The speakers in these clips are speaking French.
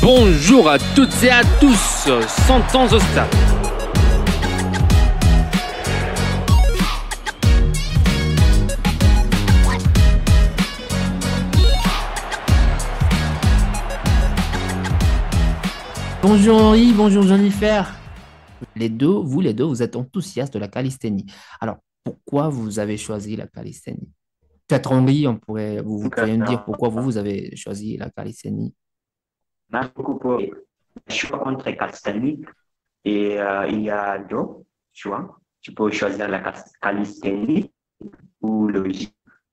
Bonjour à toutes et à tous, 100 ans au stade. Bonjour Henri, bonjour Jennifer. Vous les deux, vous êtes enthousiastes de la calisthénie. Alors, pourquoi vous avez choisi la calisthénie? Peut-être Henri, vous Donc, pourriez me dire pourquoi vous avez choisi la calisthénie. merci beaucoup pour le choix entre calisthenique et il y a deux choix. Tu peux choisir la calisthénie ou le gym.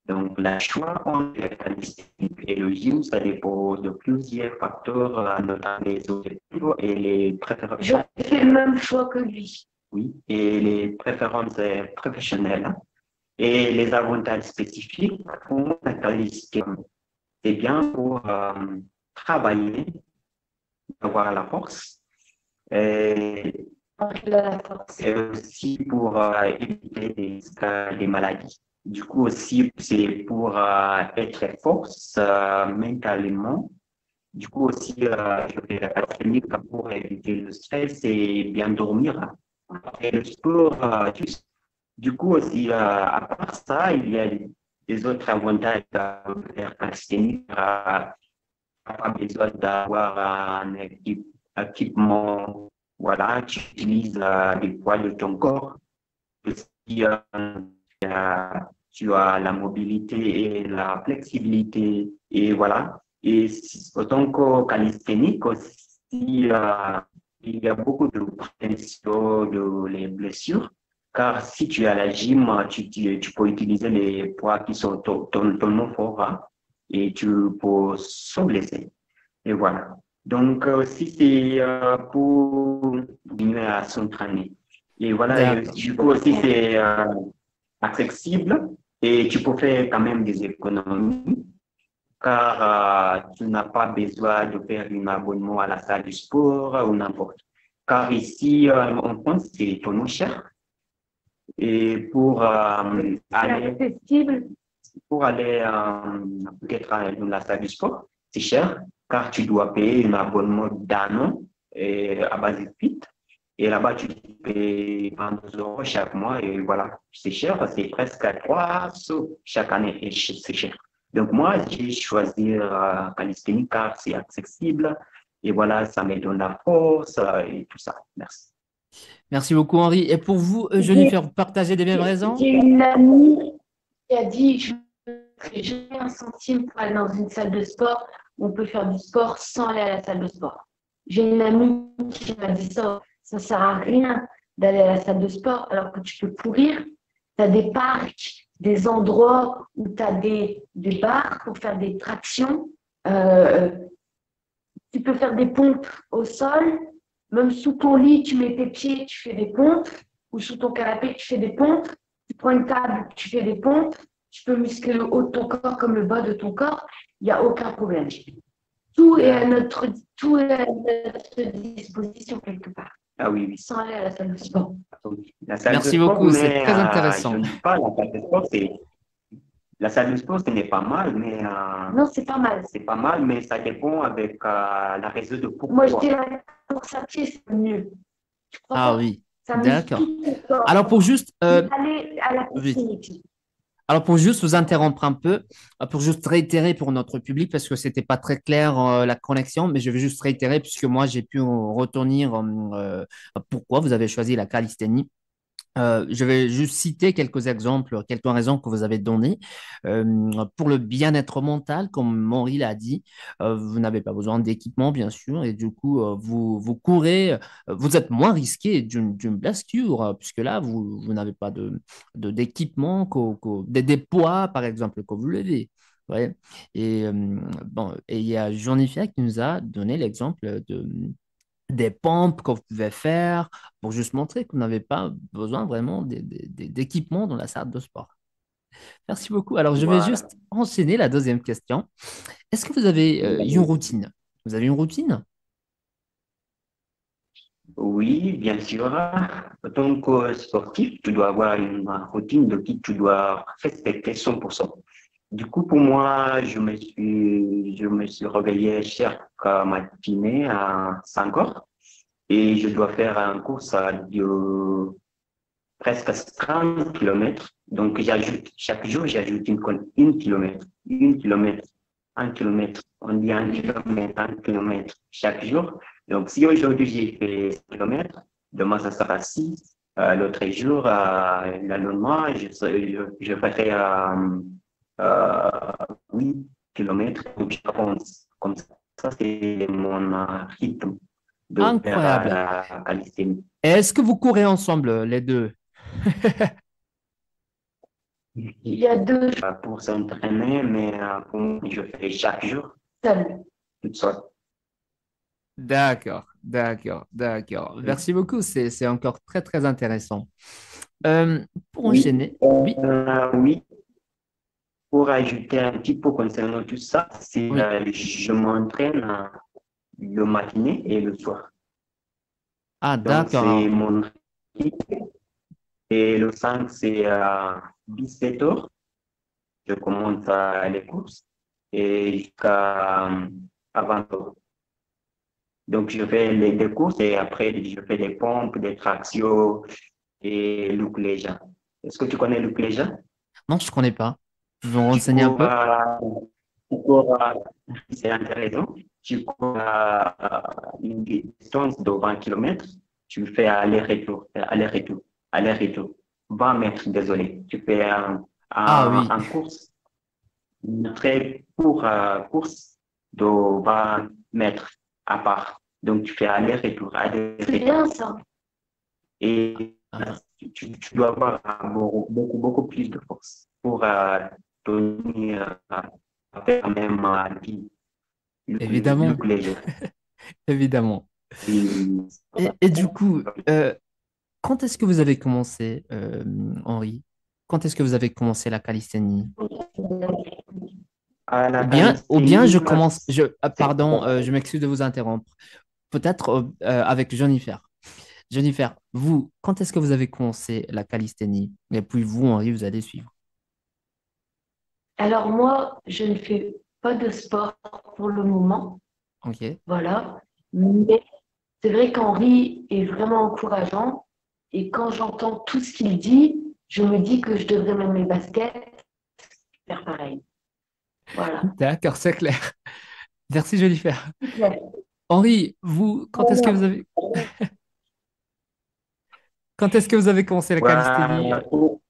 Donc, le choix entre la calisthénie et le gym, ça dépend de plusieurs facteurs, notamment les objectifs et les préférences. Je fais le même choix que lui. Oui, et les préférences professionnelles, hein, et les avantages spécifiques pour la calisthénie. C'est bien pour travailler, avoir la force, et, La force. et aussi pour éviter des maladies. Du coup, aussi, c'est pour être force mentalement. Du coup, aussi, je fais la technique pour éviter le stress et bien dormir. Et le sport, du coup, aussi, à part ça, il y a des autres avantages de faire calisthénie. Pas besoin d'avoir un équipement. Voilà, tu utilises les poids de ton corps. Aussi, tu as la mobilité et la flexibilité. Et voilà. Et autant que calisthénique aussi, il y a beaucoup de prévention de les blessures. Car si tu es à la gym, tu peux utiliser les poids qui sont totalement forts, hein, et tu peux se blesser. Et voilà. Donc, si c'est pour continuer à s'entraîner. Et voilà, et D'accord. du coup aussi, c'est accessible et tu peux faire quand même des économies car tu n'as pas besoin de faire un abonnement à la salle du sport ou n'importe. Car ici, en France, c'est tellement cher. Et C'est accessible. pour aller peut-être dans la salle du sport, c'est cher car tu dois payer un abonnement d'un an à base de fit. Et là-bas, tu payes 22 € chaque mois et voilà, c'est cher, c'est presque 300 chaque année et c'est cher. Donc moi, j'ai choisi calisthénie car c'est accessible et voilà, ça me donne la force et tout ça. Merci. Merci beaucoup Henri. Et pour vous, J'ai Jennifer, vous partagez des mêmes raisons? j'ai une amie qui a dit, je ne ferai jamais un centime pour aller dans une salle de sport. On peut faire du sport sans aller à la salle de sport. J'ai une amie qui m'a dit ça. Ça ne sert à rien d'aller à la salle de sport alors que tu peux courir. Tu as des parcs, des endroits où tu as des barres pour faire des tractions. Euh, Tu peux faire des pompes au sol. Même sous ton lit, tu mets tes pieds, tu fais des pompes. Ou sous ton canapé, tu fais des pompes. Tu prends une table, tu fais des pompes. Tu peux muscler le haut de ton corps comme le bas de ton corps. Il n'y a aucun problème. Tout est à notre disposition quelque part, Ah oui, oui. sans aller à la salle de sport. Oui. La salle de Merci sport, beaucoup, c'est mais très je intéressant. ne dis pas la salle de sport, la salle de sport, ce n'est pas mal, mais Non, c'est pas mal. c'est pas mal, mais ça dépend avec la raison de Moi, je pourquoi. dirais pour sa pied, c'est mieux. Tu crois Ah pas? oui, Ça muscle d'accord. tout ton corps. Alors pour juste, Aller à la oui. piscine. Alors pour juste vous interrompre un peu, pour juste réitérer pour notre public, parce que c'était pas très clair la connexion, mais je vais juste réitérer puisque moi j'ai pu retenir pourquoi vous avez choisi la calisthénie. Je vais juste citer quelques exemples, quelques raisons que vous avez données. Pour le bien-être mental, comme Maury l'a dit, vous n'avez pas besoin d'équipement, bien sûr, et du coup, vous courez, vous êtes moins risqué d'une blessure, puisque là, vous n'avez pas d'équipement, des poids, par exemple, que vous levez. Ouais. Et bon, et il y a Jean-Nifia qui nous a donné l'exemple des pompes qu'on pouvait faire pour juste montrer qu'on n'avait pas besoin vraiment d'équipement dans la salle de sport. Merci beaucoup. Alors, je vais Voilà. juste enchaîner la deuxième question. Est-ce que vous avez une routine? Vous avez une routine? Oui, bien sûr. En tant que sportif, tu dois avoir une routine de qui tu dois respecter 100%. Du coup, pour moi, je me suis réveillé chaque matinée à 5 heures et je dois faire un course de presque 30 kilomètres. Donc, chaque jour, j'ajoute une kilomètre, une kilomètre, un kilomètre. On dit un kilomètre chaque jour. Donc, si aujourd'hui j'ai fait 1 kilomètre, demain ça sera 6. L'autre jour, le lendemain, je ferai 8 kilomètres. Donc, j'avance. Comme ça, c'est mon rythme de faire Incroyable. la calisthénie. Est-ce que vous courez ensemble, les deux? Il y a 2 Pour s'entraîner, mais pour moi, je fais chaque jour, seuls. toute seule. D'accord, d'accord, d'accord. Merci beaucoup, c'est encore très, très intéressant. Pour Oui, enchaîner, oui, oui, pour ajouter un petit peu concernant tout ça, c'est oui. je m'entraîne le matinée et le soir. Ah, Donc, c'est d'accord. mon rythme. Et le 5, c'est à 17 heures. Je commence les courses et jusqu'à 20 heures. Donc, je fais des courses et après, je fais des pompes, des tractions et Luc Léger. Est-ce que tu connais Luc Léger? Non, je ne connais pas. Vous me Tu renseignez un cours, peu? tu cours, c'est intéressant. Tu cours une distance de 20 kilomètres. Tu fais aller-retour, aller-retour, aller-retour. 20 mètres, désolé. Tu fais Ah oui, un course, une très courte course de 20 mètres à part. Donc, tu fais aller-retour, C'est aller-retour. bien ça. Et ah, tu dois avoir beaucoup, beaucoup plus de force pour tenir à faire même évidemment, le léger. évidemment. Et Et du coup, quand est-ce que vous avez commencé, Henri? Quand est-ce que vous avez commencé la calisthénie? à la Ou bien calisthénie, je commence, c'est pardon, je m'excuse de vous interrompre. Peut-être avec Jennifer. Jennifer, vous, quand est-ce que vous avez commencé la calisthénie? Et puis vous, Henri, vous allez suivre. Alors moi, je ne fais pas de sport pour le moment, OK? voilà. Mais c'est vrai qu'Henri est vraiment encourageant. Et quand j'entends tout ce qu'il dit, je me dis que je devrais mettre mes baskets, faire pareil. Voilà. D'accord, c'est clair. Merci, Jennifer. Ouais. Henri, vous, quand est-ce que vous avez commencé la calisthénie? voilà. Pour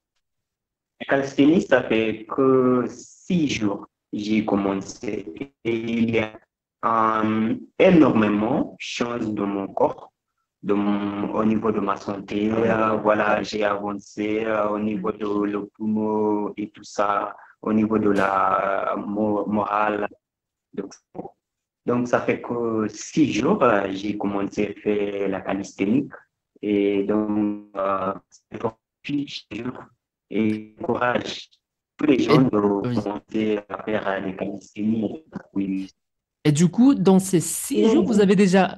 la calisthénie, ça fait que 6 jours j'ai commencé. Et il y a énormément changé de mon corps. Au niveau de ma santé, voilà, j'ai avancé au niveau de le poumon et tout ça, au niveau de la morale. Donc, ça fait que 6 jours, j'ai commencé à faire la calisthénique. Et donc, c'est pour 6 jours. Et courage, tous les gens Et, de oui. commencer à faire la calisthénie. Oui. Et du coup, dans ces 6 jours, vous avez déjà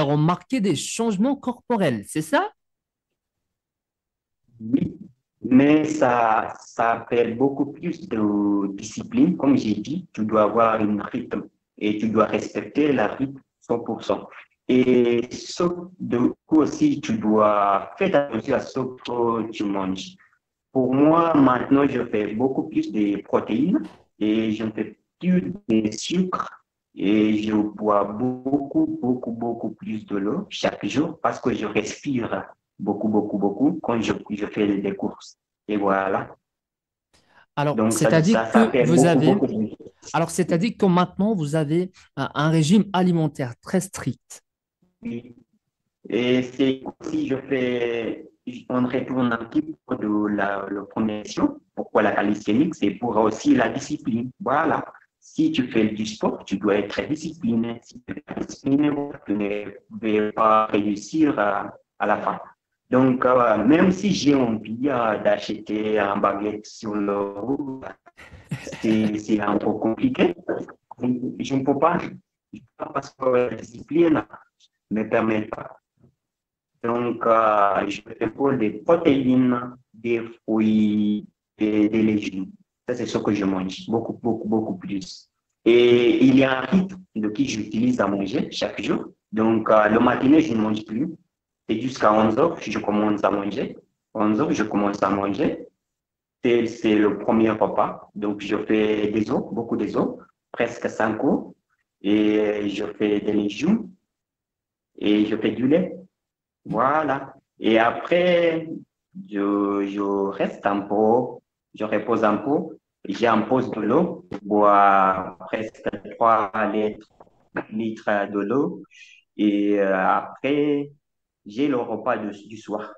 remarqué des changements corporels, c'est ça? Oui, mais ça appelle beaucoup plus de discipline. Comme j'ai dit, tu dois avoir un rythme et tu dois respecter la rythme 100%. Et ce, de coup aussi, tu dois faire attention à ce que tu manges. Pour moi, maintenant, je fais beaucoup plus de protéines et je ne fais plus de sucre et je bois beaucoup, beaucoup, beaucoup plus de l'eau chaque jour parce que je respire beaucoup, beaucoup, beaucoup quand je fais des courses. Et voilà. Alors, Donc, c'est-à-dire ça que fait vous beaucoup, avez, beaucoup de... alors, c'est-à-dire que maintenant, vous avez un régime alimentaire très strict. Et c'est aussi, on retourne un petit peu de la première question. Pourquoi la calisthénique? C'est pour aussi la discipline. Voilà. Si tu fais du sport, tu dois être discipliné. Si tu es discipliné, tu ne vas pas réussir à la fin. Donc, même si j'ai envie d'acheter un baguette sur le route, c'est un peu compliqué. Je ne peux pas, parce que la discipline ne me permet pas. Donc, je fais pour des protéines, des fruits et des légumes. Ça, c'est ce que je mange. Beaucoup, beaucoup, beaucoup plus. Et il y a un rythme de qui j'utilise à manger chaque jour. Donc, le matin, je ne mange plus. C'est jusqu'à 11 heures que je commence à manger. 11 heures, je commence à manger. C'est le premier repas. Donc, je fais des os, beaucoup des os, presque 5 os. Et je fais des légumes et je fais du lait. Voilà. Et après, je reste un peu, je repose un peu. J'ai un pause de l'eau, je bois presque 3 litres de l'eau. Et après, j'ai le repas du soir.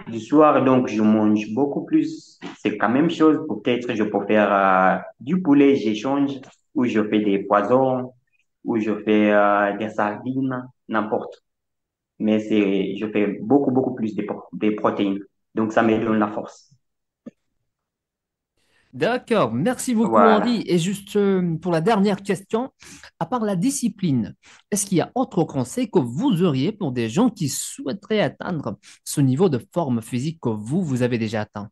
Du soir, donc, je mange beaucoup plus. C'est quand même chose. Peut-être je peux faire du poulet, j'échange, ou je fais des poissons, ou je fais des sardines, n'importe. Mais je fais beaucoup, beaucoup plus des protéines. Donc, ça me donne la force. D'accord, merci beaucoup Henri. Voilà. Et juste pour la dernière question, à part la discipline, est-ce qu'il y a autre conseil que vous auriez pour des gens qui souhaiteraient atteindre ce niveau de forme physique que vous avez déjà atteint?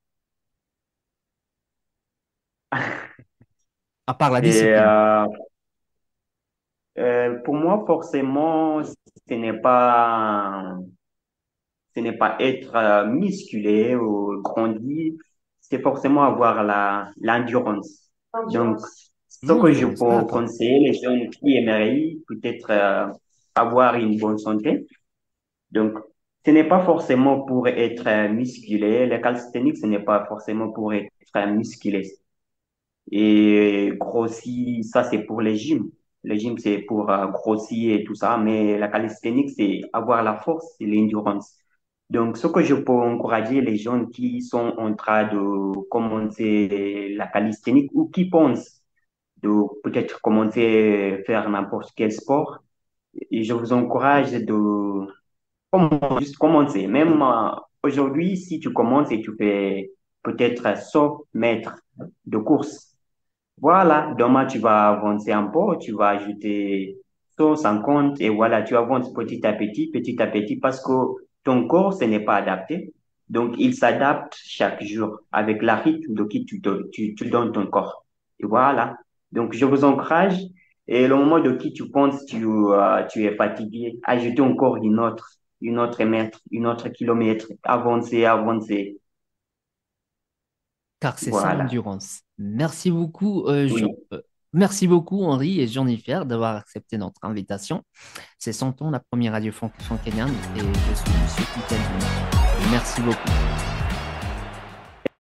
À part la Et discipline. pour moi, forcément, ce n'est pas, ce n'est pas être musculé ou grandi, c'est forcément avoir l'endurance. Donc, ce que je L'endurance, peux d'accord. conseiller les gens qui aimeraient peut-être avoir une bonne santé. Donc, ce n'est pas forcément pour être musculé. Le calisthenics, ce n'est pas forcément pour être musculé. Et grossir, ça c'est pour les gyms. Le gym, c'est pour grossir et tout ça, mais la calisthénique, c'est avoir la force et l'endurance. Donc, ce que je peux encourager les gens qui sont en train de commencer la calisthénique ou qui pensent de peut-être commencer à faire n'importe quel sport, et je vous encourage de juste commencer. Même aujourd'hui, si tu commences et tu fais peut-être 100 mètres de course, voilà, demain tu vas avancer un peu, tu vas ajouter 150 et voilà, tu avances petit à petit, parce que ton corps, ce n'est pas adapté. Donc, il s'adapte chaque jour avec la rythme de qui tu donnes ton corps. Et voilà. Donc, je vous encourage. Et le moment de qui tu penses, tu es fatigué, ajoutez encore une autre mètre, une autre kilomètre, avancer, avancer. Car c'est ça Voilà. l'endurance. Oui. Merci beaucoup Henri et Jennifer d'avoir accepté notre invitation. C'est Santon, la première radio francophone kenyane, et je suis Monsieur Kitelvin. Merci beaucoup.